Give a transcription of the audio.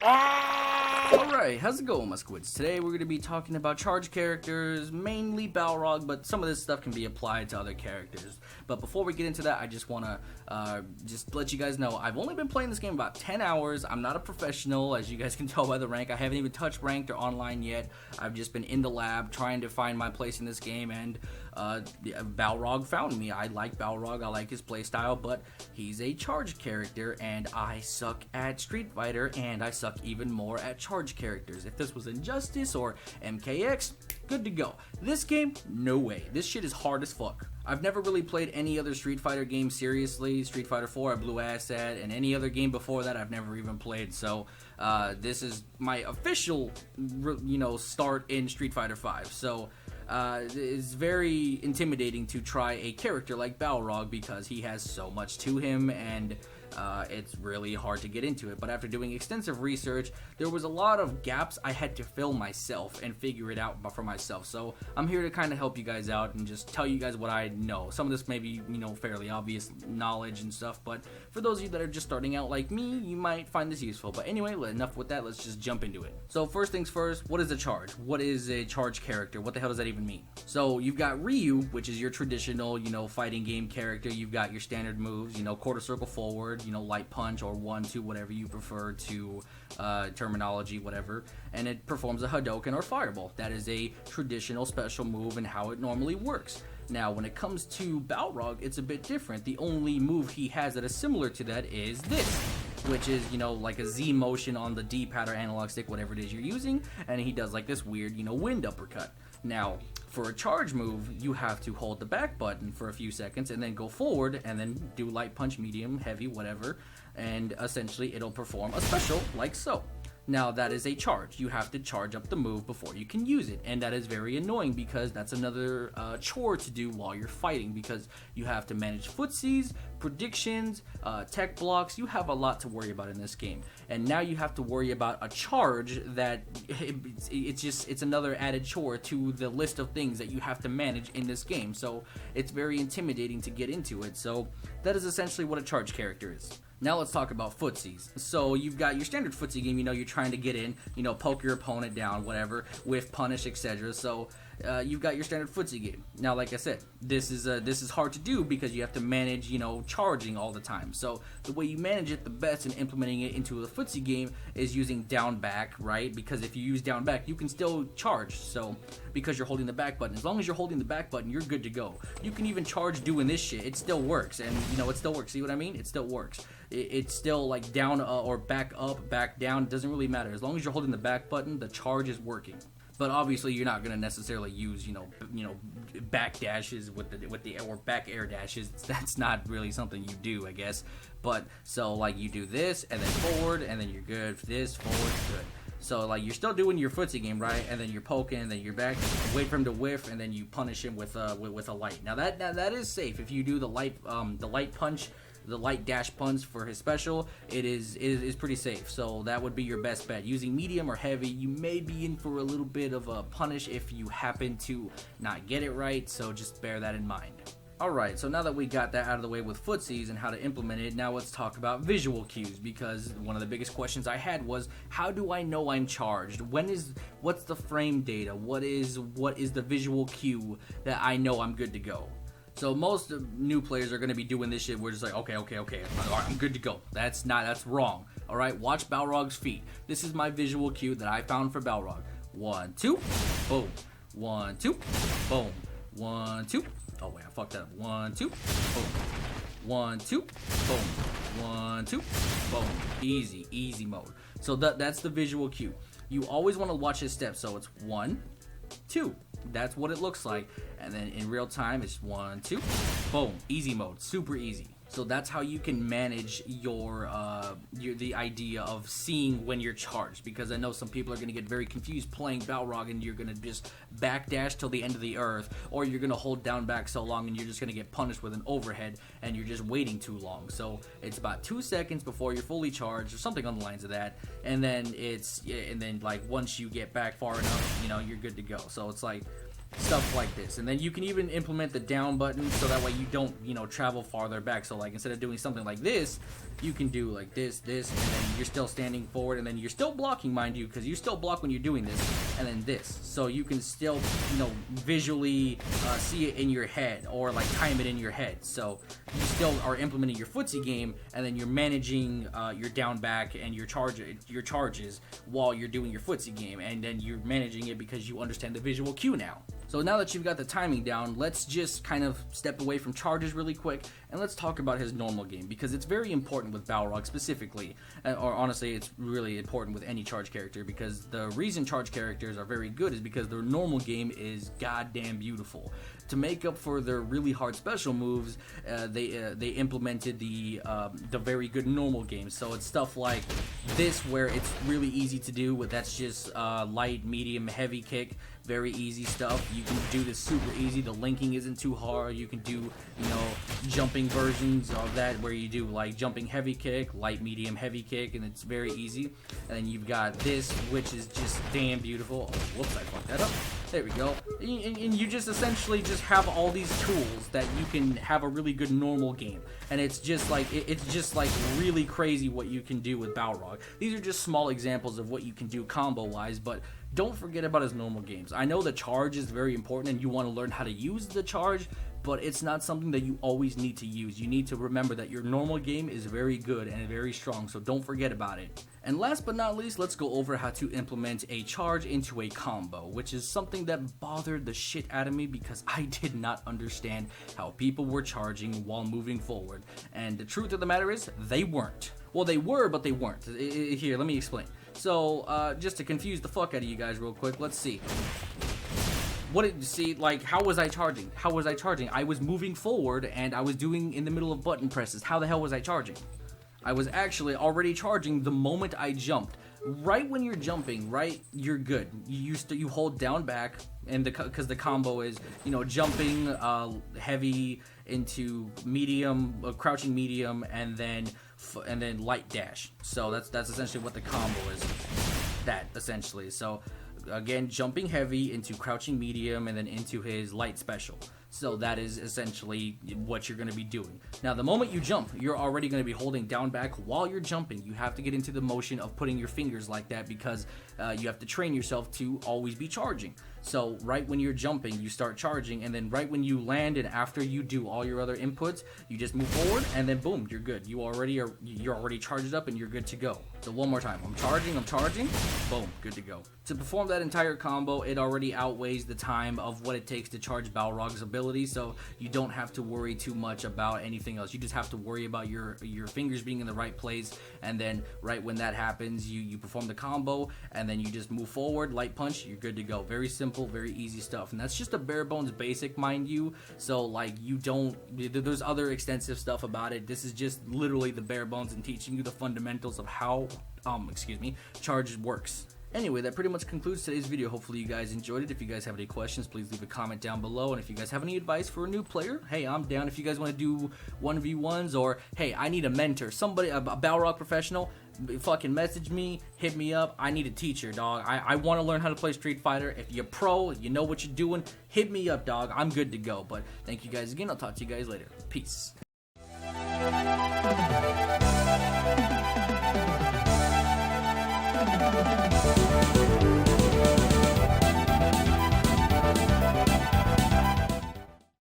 Alright, how's it going, my squids? Today we're going to be talking about charge characters, mainly Balrog, but some of this stuff can be applied to other characters. But before we get into that, I just want to just let you guys know, I've only been playing this game about 10 hours. I'm not a professional, as you guys can tell by the rank. I haven't even touched ranked or online yet. I've just been in the lab trying to find my place in this game, and Balrog found me. I like Balrog, I like his playstyle, but he's a charge character, and I suck at Street Fighter, and I suck even more at charge characters. If this was Injustice or MKX, good to go. This game, no way. This shit is hard as fuck. I've never really played any other Street Fighter game seriously. Street Fighter 4 I blew ass at, and any other game before that I've never even played. So this is my official, start in Street Fighter 5. So it's very intimidating to try a character like Balrog because he has so much to him, and it's really hard to get into it. But after doing extensive research, there was a lot of gaps I had to fill myself and figure it out for myself. So I'm here to kind of help you guys out and just tell you guys what I know. Some of this may be, fairly obvious knowledge and stuff, but for those of you that are just starting out like me, you might find this useful. But anyway, enough with that, let's just jump into it. So first things first, what is a charge? What is a charge character? What the hell does that even mean? So you've got Ryu, which is your traditional, fighting game character. You've got your standard moves, quarter circle forward, light punch or 1-2, whatever you prefer to terminology, whatever, and it performs a Hadouken or Fireball. That is a traditional special move and how it normally works. Now, when it comes to Balrog, it's a bit different. The only move he has that is similar to that is this, which is, like a Z motion on the D-pad or analog stick, whatever it is you're using, and he does like this weird, wind uppercut. Now, for a charge move, you have to hold the back button for a few seconds and then go forward and then do light punch, medium, heavy, whatever, and essentially it'll perform a special like so. Now that is a charge. You have to charge up the move before you can use it, and that is very annoying because that's another chore to do while you're fighting, because you have to manage footsies, predictions, tech blocks. You have a lot to worry about in this game, and now you have to worry about a charge that it's another added chore to the list of things that you have to manage in this game. So it's very intimidating to get into it. So that is essentially what a charge character is. Now let's talk about footsies. So you've got your standard footsie game, you're trying to get in, poke your opponent down, whatever, whiff, punish, etc. So you've got your standard footsie game. Now, like I said, this is hard to do because you have to manage, charging all the time. So the way you manage it the best and implementing it into a footsie game is using down back, right? Because if you use down back, you can still charge. So because you're holding the back button, as long as you're holding the back button, you're good to go. You can even charge doing this shit. It still works, and it still works. See what I mean? It still works. It's still like down or back up, back down. It doesn't really matter. As long as you're holding the back button, the charge is working. But obviously, you're not gonna necessarily use, back dashes with the or back air dashes. That's not really something you do, I guess. But so like you do this and then forward, and then you're good. This forward, good. So like you're still doing your footsie game, right? And then you're poking, and then you're back, wait for him to whiff, and then you punish him with a light. Now that is safe if you do the light punch. The light dash punch for his special, it is pretty safe. So that would be your best bet. Using medium or heavy, you may be in for a little bit of a punish if you happen to not get it right, so just bear that in mind. Alright, so now that we got that out of the way with footsies and how to implement it, now let's talk about visual cues, because one of the biggest questions I had was, how do I know I'm charged? What's the frame data? What is the visual cue that I know I'm good to go? So most new players are going to be doing this shit. We're just like, okay, all right, I'm good to go. That's wrong. All right, watch Balrog's feet. This is my visual cue that I found for Balrog. 1, 2, boom. 1, 2, boom. 1, 2. Oh wait, I fucked that up. 1, 2, boom. 1, 2, boom. 1, 2, boom. Easy mode. So that's the visual cue. You always want to watch his steps. So it's 1, 2. That's what it looks like, and then in real time it's 1, 2, boom, easy mode, super easy. So that's how you can manage the idea of seeing when you're charged, because I know some people are going to get very confused playing Balrog, and you're going to just backdash till the end of the earth, or you're going to hold down back so long and you're just going to get punished with an overhead and you're just waiting too long. So it's about 2 seconds before you're fully charged or something on the lines of that, and then like once you get back far enough, you're good to go. So it's like stuff like this. And then you can even implement the down button so that way you don't, travel farther back. So like instead of doing something like this, you can do like this, and then you're still standing forward, and then you're still blocking, mind you, because you still block when you're doing this, and then this. So you can still, visually see it in your head, or like time it in your head. So you still are implementing your footsie game, and then you're managing your down back and your charges while you're doing your footsie game, and then you're managing it because you understand the visual cue now. So now that you've got the timing down, let's just kind of step away from charges really quick, and let's talk about his normal game, because it's very important with Balrog specifically, or honestly it's really important with any charge character, because the reason charge characters are very good is because their normal game is goddamn beautiful. To make up for their really hard special moves, they implemented the very good normal game. So it's stuff like this, where it's really easy to do. That's just light, medium, heavy kick. Very easy stuff. You can do this super easy. The linking isn't too hard. You can do, jumping versions of that where you do like jumping heavy kick, light, medium, heavy kick, and it's very easy. And then you've got this, which is just damn beautiful. Oh, whoops, I fucked that up. There we go. And you just essentially just have all these tools that you can have a really good normal game. And it's just like really crazy what you can do with Balrog. These are just small examples of what you can do combo wise, but don't forget about his normal games. I know the charge is very important and you want to learn how to use the charge, but it's not something that you always need to use. You need to remember that your normal game is very good and very strong, so don't forget about it. And last but not least, let's go over how to implement a charge into a combo, which is something that bothered the shit out of me because I did not understand how people were charging while moving forward. And the truth of the matter is, they weren't. Well, they were, but they weren't. Here, let me explain. So, just to confuse the fuck out of you guys real quick, let's see. How was I charging? I was moving forward and I was doing in the middle of button presses. How the hell was I charging? I was actually already charging the moment I jumped. Right when you're jumping, right, you're good. You hold down back, and because the combo is, jumping heavy into medium, crouching medium, and then light dash. So that's essentially what the combo is. That essentially. So again, jumping heavy into crouching medium and then into his light special. So that is essentially what you're going to be doing. Now, the moment you jump, you're already going to be holding down back while you're jumping. You have to get into the motion of putting your fingers like that because you have to train yourself to always be charging. So right when you're jumping, you start charging, and then right when you land and after you do all your other inputs, you just move forward, and then boom, you're good. You're already charged up and you're good to go. So one more time, I'm charging, boom, good to go. To perform that entire combo, it already outweighs the time of what it takes to charge Balrog's ability, so you don't have to worry too much about anything else. You just have to worry about your fingers being in the right place, and then right when that happens, you perform the combo, and then you just move forward, light punch, you're good to go. Very simple, very easy stuff, and that's just a bare bones basic, mind you. So like there's other extensive stuff about it. This is just literally the bare bones and teaching you the fundamentals of how charge works. Anyway, that pretty much concludes today's video. Hopefully you guys enjoyed it. If you guys have any questions, please leave a comment down below. And if you guys have any advice for a new player, hey, I'm down. If you guys want to do 1v1s, or hey, I need a mentor, somebody, a Balrog professional, fucking message me, hit me up. I need a teacher, dog. I want to learn how to play Street Fighter. If you're pro, you know what you're doing, hit me up, dog. I'm good to go. But thank you guys again. I'll talk to you guys later. Peace.